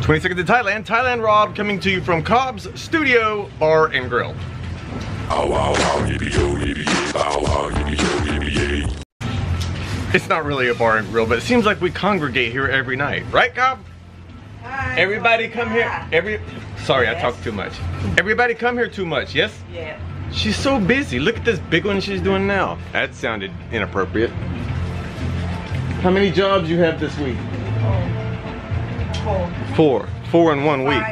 20 seconds in Thailand. Thailand Rob coming to you from Cobb's Studio Bar and Grill. It's not really a bar and grill, but it seems like we congregate here every night. Right, Cobb? Hi, Everybody come here. Sorry, I talk too much. Everybody come here too much, yes? Yeah. She's so busy. Look at this big one she's doing now. That sounded inappropriate. How many jobs you have this week? Four. Four in 1 week.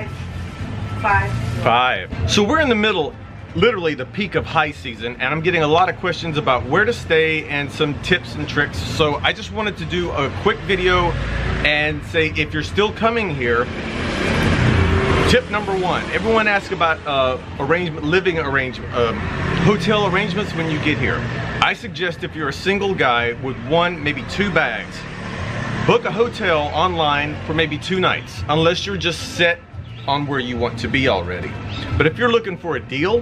Five. So we're in the middle, literally the peak of high season, and I'm getting a lot of questions about where to stay and some tips and tricks. So I just wanted to do a quick video and say, if you're still coming here, tip number one, everyone asks about hotel arrangements when you get here. I suggest if you're a single guy with one, maybe 2 bags, book a hotel online for maybe 2 nights, unless you're just set on where you want to be already. But if you're looking for a deal,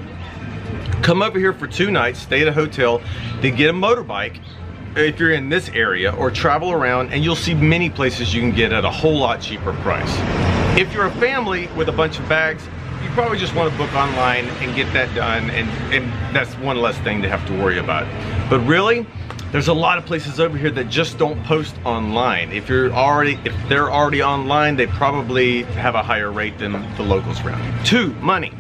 come over here for 2 nights, stay at a hotel, then get a motorbike if you're in this area, or travel around, and you'll see many places you can get at a whole lot cheaper price. If you're a family with a bunch of bags, you probably just want to book online and get that done, and that's one less thing to have to worry about. But really, there's a lot of places over here that just don't post online. If they're already online, they probably have a higher rate than the locals around here. 2, money.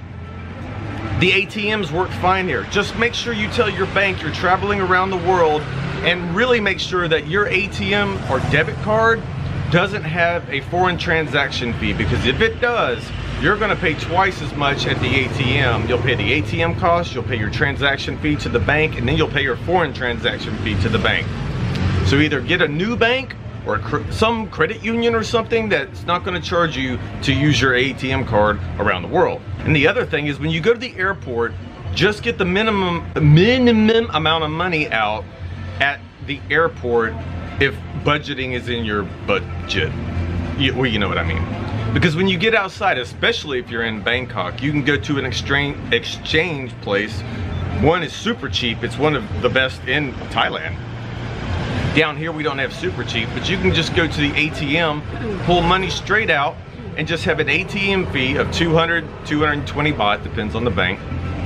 The ATMs work fine here. Just make sure you tell your bank you're traveling around the world, and really make sure that your ATM or debit card doesn't have a foreign transaction fee, because if it does, you're gonna pay twice as much at the ATM. You'll pay the ATM cost, you'll pay your transaction fee to the bank, and then you'll pay your foreign transaction fee to the bank. So either get a new bank or some credit union or something that's not gonna charge you to use your ATM card around the world. And the other thing is, when you go to the airport, just get the minimum amount of money out at the airport if budgeting is in your budget. Well, you know what I mean. Because when you get outside, especially if you're in Bangkok, you can go to an exchange place. One is super cheap. It's one of the best in Thailand. Down here we don't have super cheap, but you can just go to the ATM, pull money straight out, and just have an ATM fee of 200, 220 baht, depends on the bank.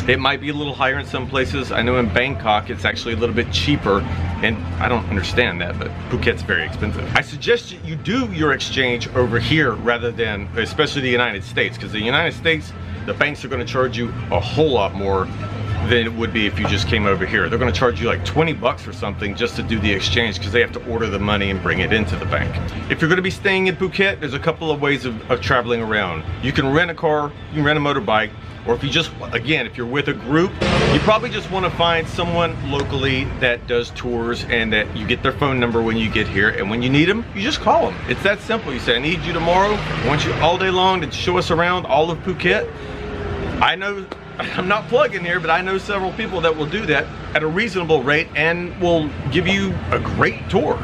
It might be a little higher in some places. I know in Bangkok it's actually a little bit cheaper, and I don't understand that, but Phuket's very expensive. I suggest you do your exchange over here rather than, especially the United States, because the United States, the banks are going to charge you a whole lot more than it would be if you just came over here. They're going to charge you like 20 bucks or something just to do the exchange, because they have to order the money and bring it into the bank. If you're going to be staying in Phuket, there's a couple of ways of traveling around. You can rent a car, you can rent a motorbike, or if you just, again, if you're with a group, you probably just want to find someone locally that does tours, and that you get their phone number when you get here, and when you need them, you just call them. It's that simple. You say, I need you tomorrow, I want you all day long to show us around all of Phuket. I know, I'm not plugging here, but I know several people that will do that at a reasonable rate and will give you a great tour.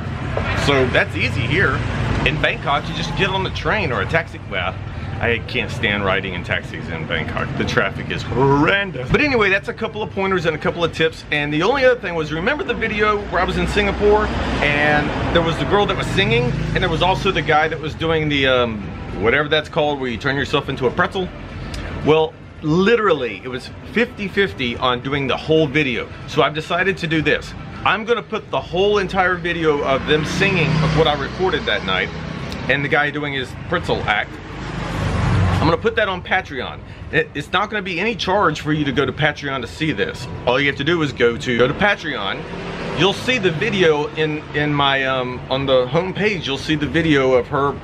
So that's easy here. In Bangkok, you just get on the train or a taxi. Well, I can't stand riding in taxis in Bangkok. The traffic is horrendous. But anyway, that's a couple of pointers and a couple of tips. And the only other thing was, remember the video where I was in Singapore and there was the girl that was singing, and there was also the guy that was doing the, whatever that's called, where you turn yourself into a pretzel? Well, literally, it was 50-50 on doing the whole video. So I've decided to do this. I'm gonna put the whole entire video of them singing of what I recorded that night, and the guy doing his pretzel act. I'm gonna put that on Patreon. It's not gonna be any charge for you to go to Patreon to see this. All you have to do is go to Patreon. You'll see the video in my, on the home page, you'll see the video of her.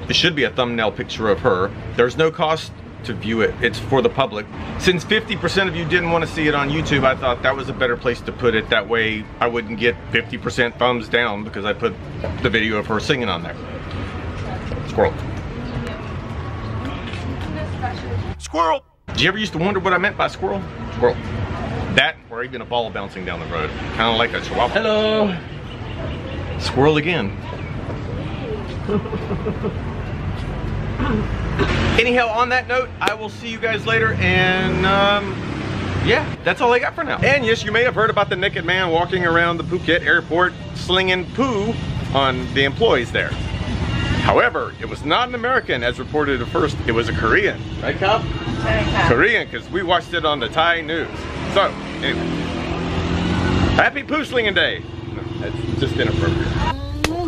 It should be a thumbnail picture of her. There's no cost to view it, it's for the public. Since 50% of you didn't want to see it on YouTube, I thought that was a better place to put it. That way I wouldn't get 50% thumbs down because I put the video of her singing on there. Squirrel. Squirrel! Did you ever used to wonder what I meant by squirrel? Squirrel. That, or even a ball bouncing down the road. Kind of like a chihuahua. Hello! Squirrel again. Anyhow, on that note, I will see you guys later, and yeah, that's all I got for now. And yes, you may have heard about the naked man walking around the Phuket airport slinging poo on the employees there. However, it was not an American as reported at first, it was a Korean. Right, Kyle? Korean, because we watched it on the Thai news. So, anyway. Happy Pooslingen Day. No, that's just inappropriate.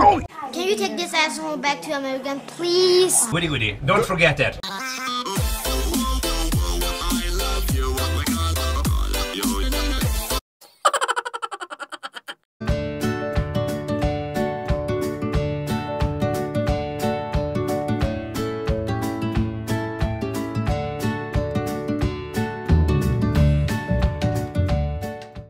Oh. Can you take this asshole back to America, please? Woody, don't forget that.